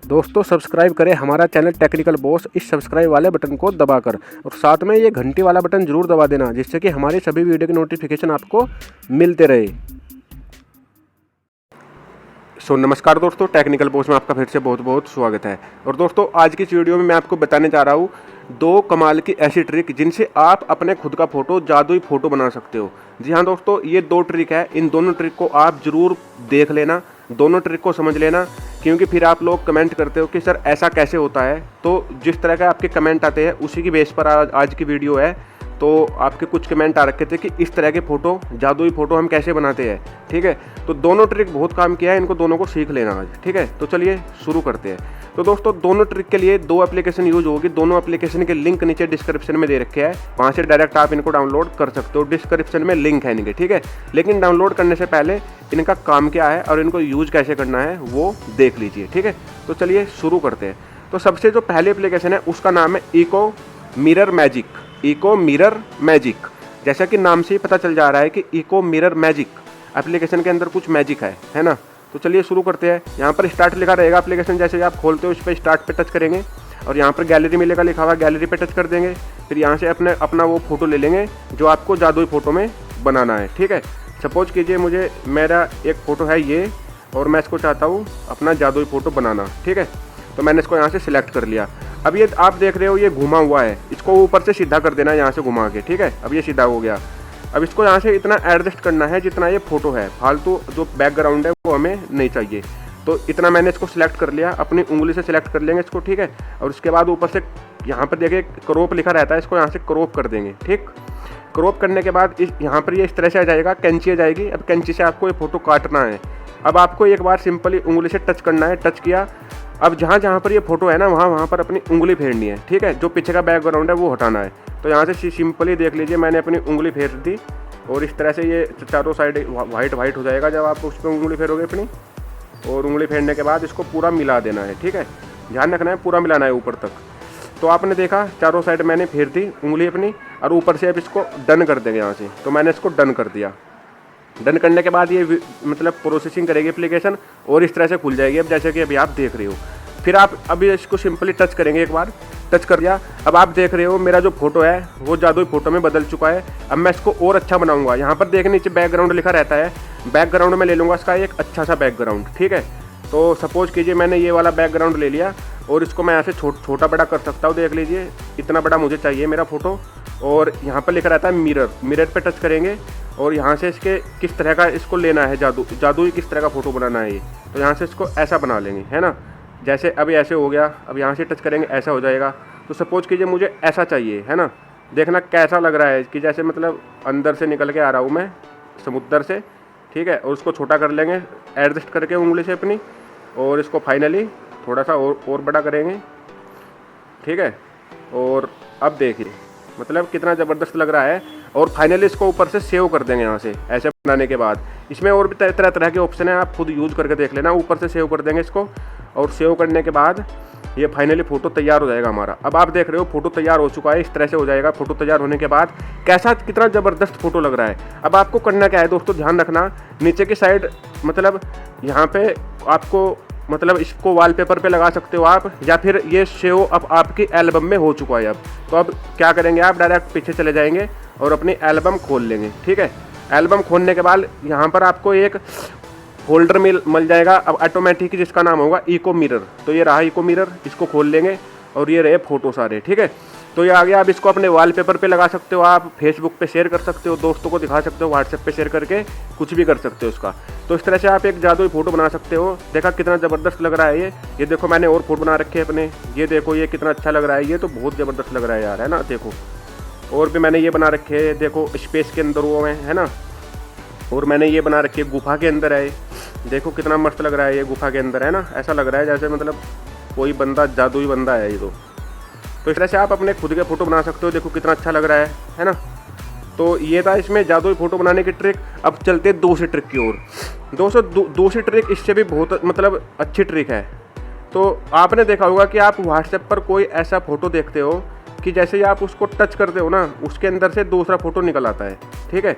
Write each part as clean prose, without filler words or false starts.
दोस्तों सब्सक्राइब करें हमारा चैनल टेक्निकल बॉस इस सब्सक्राइब वाले बटन को दबाकर, और साथ में ये घंटी वाला बटन जरूर दबा देना, जिससे कि हमारी सभी वीडियो की नोटिफिकेशन आपको मिलते रहे। नमस्कार दोस्तों, टेक्निकल बॉस में आपका फिर से बहुत बहुत स्वागत है। और दोस्तों आज की इस वीडियो में मैं आपको बताने जा रहा हूँ दो कमाल की ऐसी ट्रिक जिनसे आप अपने खुद का फोटो जादुई फोटो बना सकते हो। जी हाँ दोस्तों, ये दो ट्रिक है, इन दोनों ट्रिक को आप जरूर देख लेना, दोनों ट्रिक को समझ लेना, क्योंकि फिर आप लोग कमेंट करते हो कि सर ऐसा कैसे होता है। तो जिस तरह का आपके कमेंट आते हैं उसी की बेस पर आज की वीडियो है। तो आपके कुछ कमेंट आ रखे थे कि इस तरह के फ़ोटो जादुई फ़ोटो हम कैसे बनाते हैं, ठीक है। तो दोनों ट्रिक बहुत काम किया है, इनको दोनों को सीख लेना आज, ठीक है। तो चलिए शुरू करते हैं। तो दोस्तों दोनों ट्रिक के लिए दो एप्लीकेशन यूज होगी, दोनों एप्लीकेशन के लिंक नीचे डिस्क्रिप्शन में दे रखे हैं, वहाँ से डायरेक्ट आप इनको डाउनलोड कर सकते हो। डिस्क्रिप्शन में लिंक है इनके, ठीक है। लेकिन डाउनलोड करने से पहले इनका काम क्या है और इनको यूज कैसे करना है वो देख लीजिए, ठीक है। तो चलिए शुरू करते हैं। तो सबसे जो पहली एप्लीकेशन है उसका नाम है echo mirror magic. Echo mirror magic, जैसा कि नाम से ही पता चल जा रहा है कि इको मिरर मैजिक एप्लीकेशन के अंदर कुछ मैजिक है ना। तो चलिए शुरू करते हैं। यहाँ पर स्टार्ट लिखा रहेगा एप्लीकेशन, जैसे आप खोलते हो इस पर स्टार्ट पे टच करेंगे और यहाँ पर गैलरी मिलेगा लिखा हुआ, गैलरी पे टच कर देंगे। फिर यहाँ से अपना वो फोटो ले लेंगे जो आपको जादुई फोटो में बनाना है, ठीक है। सपोज कीजिए मेरा एक फ़ोटो है ये, और मैं इसको चाहता हूँ अपना जादुई फ़ोटो बनाना, ठीक है। तो मैंने इसको यहाँ से सिलेक्ट कर लिया। अब ये आप देख रहे हो ये घुमा हुआ है, इसको ऊपर से सीधा कर देना है यहाँ से घुमा के, ठीक है। अब ये सीधा हो गया। अब इसको यहाँ से इतना एडजस्ट करना है जितना ये फोटो है, फालतू जो बैकग्राउंड है वो हमें नहीं चाहिए। तो इतना मैंने इसको सिलेक्ट कर लिया, अपनी उंगली से सिलेक्ट कर लेंगे इसको, ठीक है। और उसके बाद ऊपर से यहाँ पर देखिए क्रॉप लिखा रहता है, इसको यहाँ से क्रॉप कर देंगे, ठीक। क्रॉप करने के बाद यहाँ पर ये इस तरह से आ जाएगा, कैंची आ जाएगी। अब कैंची से आपको ये फ़ोटो काटना है। अब आपको एक बार सिंपली उंगली से टच करना है, टच किया। अब जहाँ जहाँ पर ये फोटो है ना वहाँ पर अपनी उंगली फेरनी है, ठीक है। जो पीछे का बैकग्राउंड है वो हटाना है। तो यहाँ से सिंपली देख लीजिए मैंने अपनी उंगली फेर दी, और इस तरह से ये चारों साइड वाइट हो जाएगा जब आप उस पर उंगली फेरोगे अपनी। और उंगली फेरने के बाद इसको पूरा मिला देना है, ठीक है। ध्यान रखना है पूरा मिलाना है ऊपर तक। तो आपने देखा चारों साइड मैंने फेर दी उंगली अपनी, और ऊपर से अब इसको डन कर देंगे यहाँ से। तो मैंने इसको डन कर दिया। डन करने के बाद ये मतलब प्रोसेसिंग करेगी एप्लीकेशन और इस तरह से खुल जाएगी। अब जैसे कि अभी आप देख रहे हो, फिर आप अभी इसको सिंपली टच करेंगे, एक बार टच कर दिया। अब आप देख रहे हो मेरा जो फोटो है वो जादुई फोटो में बदल चुका है। अब मैं इसको और अच्छा बनाऊंगा। यहाँ पर देखने नीचे बैकग्राउंड लिखा रहता है, बैकग्राउंड में ले लूँगा इसका एक अच्छा सा बैकग्राउंड, ठीक है। तो सपोज कीजिए मैंने ये वाला बैकग्राउंड ले लिया, और इसको मैं यहाँ से छोटा बड़ा कर सकता हूँ। देख लीजिए इतना बड़ा मुझे चाहिए मेरा फोटो। और यहाँ पर लिखा रहता है मिरर, मिरर पे टच करेंगे और यहाँ से इसके किस तरह का इसको लेना है, जादुई किस तरह का फ़ोटो बनाना है ये। तो यहाँ से इसको ऐसा बना लेंगे, है ना। जैसे अभी ऐसे हो गया, अब यहाँ से टच करेंगे ऐसा हो जाएगा। तो सपोज कीजिए मुझे ऐसा चाहिए, है ना। देखना कैसा लग रहा है कि जैसे मतलब अंदर से निकल के आ रहा हूँ मैं समुद्र से, ठीक है। और उसको छोटा कर लेंगे एडजस्ट करके उंगली से अपनी, और इसको फाइनली थोड़ा सा और बड़ा करेंगे, ठीक है। और अब देखिए मतलब कितना ज़बरदस्त लग रहा है। और फाइनली इसको ऊपर से सेव कर देंगे यहाँ से ऐसे बनाने के बाद। इसमें और भी तरह तरह के ऑप्शन है, आप खुद यूज़ करके देख लेना। ऊपर से सेव कर देंगे इसको, और सेव करने के बाद ये फाइनली फ़ोटो तैयार हो जाएगा हमारा। अब आप देख रहे हो फ़ोटो तैयार हो चुका है, इस तरह से हो जाएगा। फ़ोटो तैयार होने के बाद कितना ज़बरदस्त फ़ोटो लग रहा है। अब आपको करना क्या है दोस्तों, ध्यान रखना, नीचे की साइड मतलब यहाँ पे आपको मतलब इसको वॉलपेपर पे लगा सकते हो आप, या फिर ये सेव अब आपकी एल्बम में हो चुका है अब। तो अब क्या करेंगे, आप डायरेक्ट पीछे चले जाएंगे और अपनी एल्बम खोल लेंगे, ठीक है। एल्बम खोलने के बाद यहाँ पर आपको एक फोल्डर मिल जाएगा अब ऑटोमेटिक, जिसका नाम होगा इको मिरर। तो ये रहा इको मिरर, इसको खोल लेंगे और ये रहे फ़ोटो सारे, ठीक है। तो ये आ गया। आप इसको अपने वॉलपेपर पे लगा सकते हो, आप फेसबुक पे शेयर कर सकते हो, दोस्तों को दिखा सकते हो, व्हाट्सएप पे शेयर करके कुछ भी कर सकते हो उसका। तो इस तरह से आप एक जादुई फ़ोटो बना सकते हो। देखा कितना ज़बरदस्त लग रहा है ये देखो मैंने और फोटो बना रखे हैं अपने, ये देखो ये कितना अच्छा लग रहा है, ये तो बहुत ज़बरदस्त लग रहा है यार, है ना। देखो और भी मैंने ये बना रखे हैं, देखो स्पेस के अंदर वो है ना। और मैंने ये बना रखी है गुफा के अंदर है, देखो कितना मस्त लग रहा है ये गुफा के अंदर, है ना। ऐसा लग रहा है जैसे मतलब कोई बंदा जादुई बंदा है ये तो इस तरह से आप अपने खुद के फ़ोटो बना सकते हो। देखो कितना अच्छा लग रहा है ना। तो ये था इसमें जादुई फ़ोटो बनाने की ट्रिक। अब चलते हैं दूसरी ट्रिक की ओर। दोस्तों दूसरी ट्रिक इससे भी बहुत मतलब अच्छी ट्रिक है। तो आपने देखा होगा कि आप व्हाट्सएप पर कोई ऐसा फ़ोटो देखते हो कि जैसे ही आप उसको टच करते हो ना, उसके अंदर से दूसरा फ़ोटो निकल आता है, ठीक है।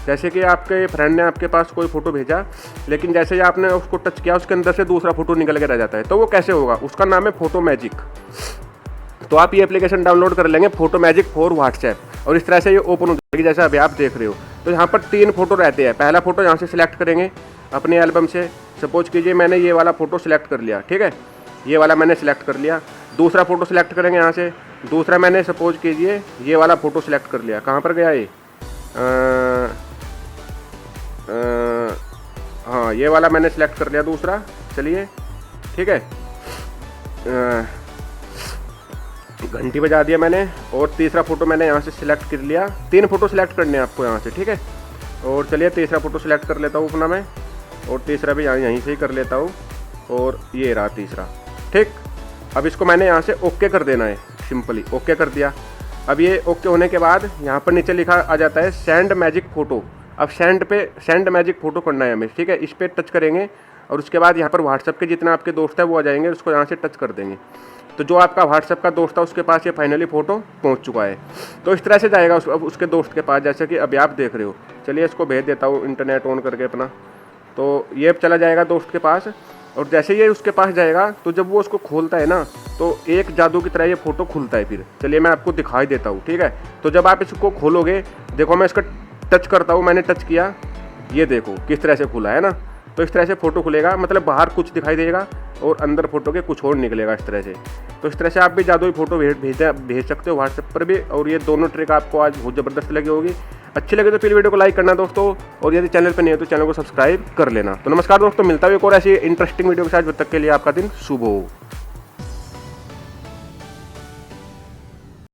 जैसे कि आपके फ्रेंड ने आपके पास कोई फ़ोटो भेजा, लेकिन जैसे ही आपने उसको टच किया उसके अंदर से दूसरा फ़ोटो निकल के रह जाता है, तो वो कैसे होगा? उसका नाम है फोटो मैजिक। तो आप ये एप्लीकेशन डाउनलोड कर लेंगे, फोटो मैजिक फॉर व्हाट्सएप, और इस तरह से ये ओपन हो जाएगी जैसे अभी आप देख रहे हो। तो यहाँ पर 3 फ़ोटो रहते हैं। पहला फ़ोटो यहाँ से सिलेक्ट करेंगे अपने एल्बम से। सपोज कीजिए मैंने ये वाला फ़ोटो सिलेक्ट कर लिया, ठीक है, ये वाला मैंने सिलेक्ट कर लिया। दूसरा फ़ोटो सिलेक्ट करेंगे यहाँ से। दूसरा मैंने सपोज कीजिए ये वाला फ़ोटो सिलेक्ट कर लिया। कहाँ पर गया ये? हाँ, ये वाला मैंने सिलेक्ट कर लिया दूसरा। चलिए, ठीक है, घंटी बजा दिया मैंने। और तीसरा फ़ोटो मैंने यहाँ से सिलेक्ट कर लिया। 3 फ़ोटो सिलेक्ट करने हैं आपको यहाँ से, ठीक है। और चलिए तीसरा फ़ोटो सिलेक्ट कर लेता हूँ अपना मैं, और तीसरा भी यहीं से ही कर लेता हूँ। और ये रहा तीसरा, ठीक। अब इसको मैंने यहाँ से ओके कर देना है, सिंपली ओके कर दिया। अब ये ओके होने के बाद यहाँ पर नीचे लिखा आ जाता है सेंड मैजिक फ़ोटो। अब सेंड मैजिक फ़ोटो करना है हमें, ठीक है। इस पर टच करेंगे और उसके बाद यहाँ पर व्हाट्सएप के जितना आपके दोस्त है वो आ जाएंगे, उसको यहाँ से टच कर देंगे। तो जो आपका व्हाट्सएप का दोस्त था उसके पास ये फाइनली फ़ोटो पहुँच चुका है। तो इस तरह से जाएगा उसके दोस्त के पास, जैसे कि अभी आप देख रहे हो। चलिए इसको भेज देता हूँ इंटरनेट ऑन करके अपना। तो ये चला जाएगा दोस्त के पास, और जैसे ये उसके पास जाएगा तो जब वो उसको खोलता है ना, तो एक जादू की तरह ये फ़ोटो खुलता है। फिर चलिए मैं आपको दिखाई देता हूँ, ठीक है। तो जब आप इसको खोलोगे, देखो मैं इसका टच करता हूँ, मैंने टच किया, ये देखो किस तरह से खुला है ना। तो इस तरह से फ़ोटो खुलेगा, मतलब बाहर कुछ दिखाई देगा और अंदर फ़ोटो के कुछ और निकलेगा इस तरह से। तो इस तरह से आप भी जादुई फ़ोटो भेज सकते हो व्हाट्सएप पर भी। और ये दोनों ट्रिक आपको आज बहुत ज़बरदस्त लगी होगी। अच्छी लगे तो फिर वीडियो को लाइक करना दोस्तों, और यदि चैनल पर नहीं हो तो चैनल को सब्सक्राइब कर लेना। तो नमस्कार दोस्तों, मिलता है एक और ऐसी इंटरेस्टिंग वीडियो के साथ। जब तक के लिए आपका दिन शुभ हो।